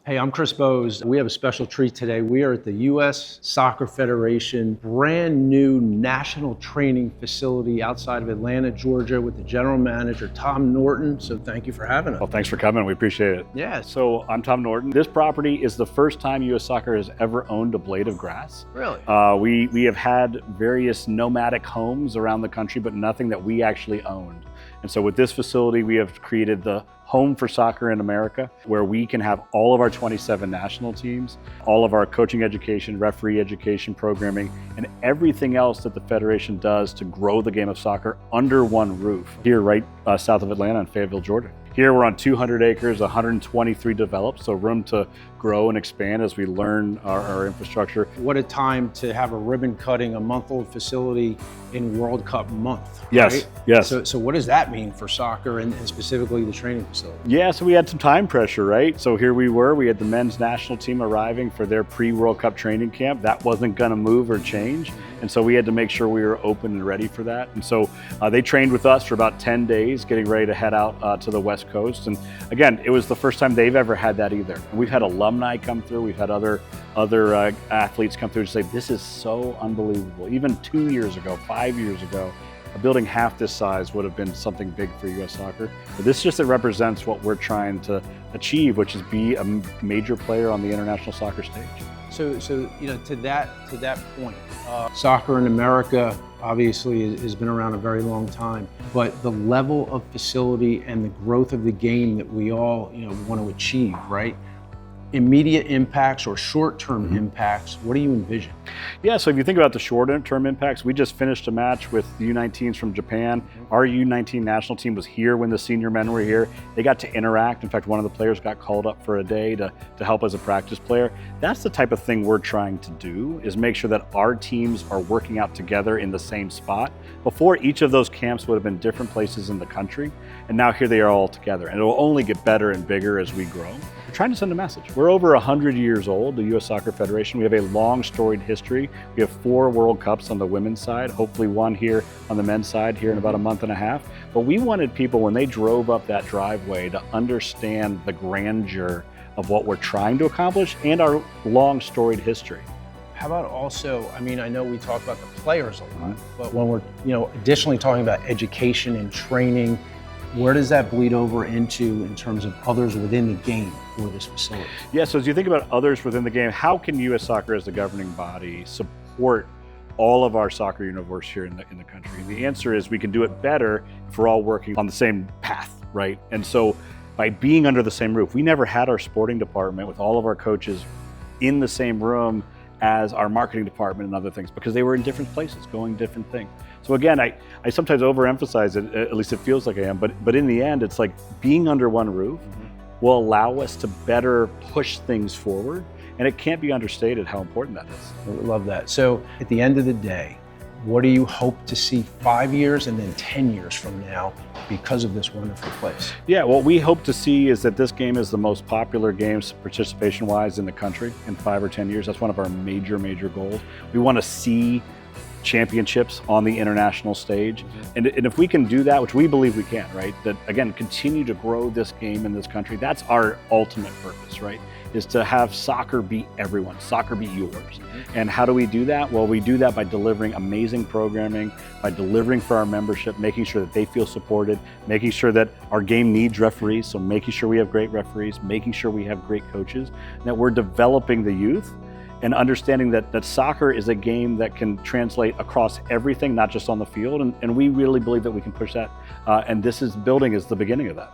Hey, I'm Chris Bowes. We have a special treat today. We are at the U.S. Soccer Federation brand new national training facility outside of Atlanta, Georgia, with the general manager, Tom Norton. So thank you for having us. Well, thanks for coming. We appreciate it. Yeah. So I'm Tom Norton. This property is the first time U.S. Soccer has ever owned a blade of grass. Really? We have had various nomadic homes around the country, but nothing that we actually owned. And so with this facility, we have created the home for soccer in America, where we can have all of our 27 national teams, all of our coaching education, referee education, programming, and everything else that the Federation does to grow the game of soccer under one roof here right south of Atlanta in Fayetteville, Georgia. Here we're on 200 acres, 123 developed, so room to grow and expand as we learn our infrastructure. What a time to have a ribbon cutting, a month-old facility in World Cup month. Yes, right? yes. So what does that mean for soccer and specifically the training facility? Yeah, so we had some time pressure, right? So here we were, we had the men's national team arriving for their pre-World Cup training camp. That wasn't gonna move or change. And so we had to make sure we were open and ready for that. And so they trained with us for about 10 days, getting ready to head out to the West Coast. And again, it was the first time they've ever had that either. And we've had alumni come through, we've had other athletes come through to say, this is so unbelievable. Even 2 years ago, 5 years ago, a building half this size would have been something big for U.S. Soccer. But this just represents what we're trying to achieve, which is be a major player on the international soccer stage. So you know, to that point, soccer in America obviously has been around a very long time, but the level of facility and the growth of the game that we all want to achieve, right? Immediate impacts or short-term impacts, what do you envision? Yeah, so if you think about the short-term impacts, we just finished a match with the U19s from Japan. Our U19 national team was here when the senior men were here. They got to interact. In fact, one of the players got called up for a day to help as a practice player. That's the type of thing we're trying to do, is make sure that our teams are working out together in the same spot. Before, each of those camps would have been different places in the country, and now here they are all together. And it will only get better and bigger as we grow. We're trying to send a message. We're over 100 years old, the U.S. Soccer Federation. We have a long storied history. We have 4 World Cups on the women's side, hopefully one here on the men's side here in about a month and a half. But we wanted people, when they drove up that driveway, to understand the grandeur of what we're trying to accomplish and our long storied history. How about also, I mean, I know we talk about the players a lot, but when we're additionally talking about education and training, where does that bleed over into in terms of others within the game for this facility? Yeah, so as you think about others within the game, how can U.S. Soccer as the governing body support all of our soccer universe here in the country? And the answer is we can do it better if we're all working on the same path, right? And so by being under the same roof, we never had our sporting department with all of our coaches in the same room as our marketing department and other things, because they were in different places, going different things. So again, I sometimes overemphasize it, at least it feels like I am, but in the end, it's like being under one roof will allow us to better push things forward, and it can't be understated how important that is. I love that. So at the end of the day, what do you hope to see 5 years and then 10 years from now because of this wonderful place? Yeah, what we hope to see is that this game is the most popular game participation-wise in the country in 5 or 10 years. That's one of our major goals. We want to see championships on the international stage. And if we can do that, which we believe we can, right? That again, continue to grow this game in this country. That's our ultimate purpose, right? Is to have soccer be everyone, soccer be yours. And how do we do that? Well, we do that by delivering amazing programming, by delivering for our membership, making sure that they feel supported, making sure that our game needs referees, so making sure we have great referees, making sure we have great coaches, and that we're developing the youth and understanding that soccer is a game that can translate across everything, not just on the field. And we really believe that we can push that. And building is the beginning of that.